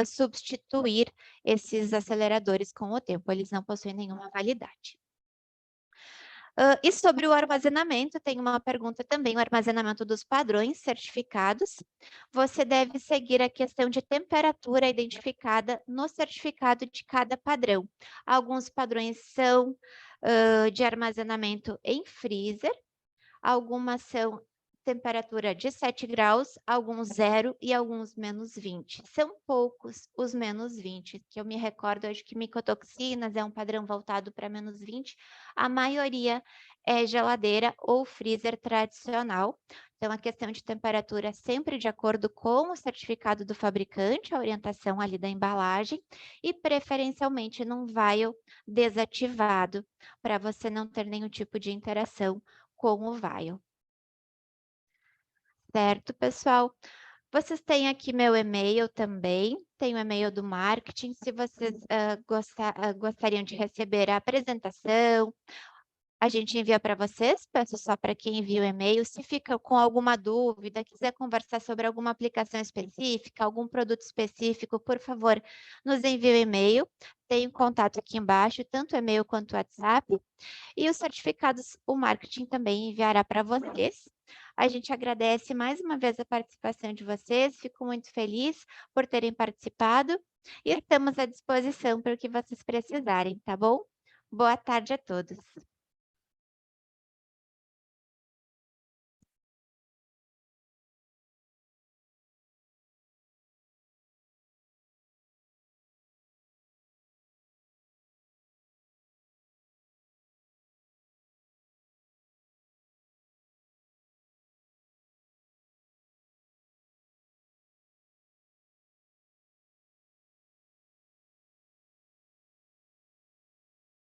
substituir esses aceleradores com o tempo, eles não possuem nenhuma validade. E sobre o armazenamento, tem uma pergunta também, o armazenamento dos padrões certificados. Você deve seguir a questão de temperatura identificada no certificado de cada padrão. Alguns padrões são de armazenamento em freezer, algumas são temperatura de 7 graus, alguns 0 e alguns menos 20. São poucos os menos 20, que eu me recordo, acho que micotoxinas é um padrão voltado para menos 20. A maioria é geladeira ou freezer tradicional. Então, a questão de temperatura é sempre de acordo com o certificado do fabricante, a orientação ali da embalagem, e preferencialmente num vial desativado, para você não ter nenhum tipo de interação com o vial. Certo, pessoal? Vocês têm aqui meu e-mail também, tem o e-mail do marketing. Se vocês gostariam de receber a apresentação, a gente envia para vocês, peço só para quem envia o e-mail. Se fica com alguma dúvida, quiser conversar sobre alguma aplicação específica, algum produto específico, por favor, nos envie o e-mail. Tem o contato aqui embaixo, tanto e-mail quanto WhatsApp. E os certificados, o marketing também enviará para vocês. A gente agradece mais uma vez a participação de vocês, fico muito feliz por terem participado e estamos à disposição para o que vocês precisarem, tá bom? Boa tarde a todos.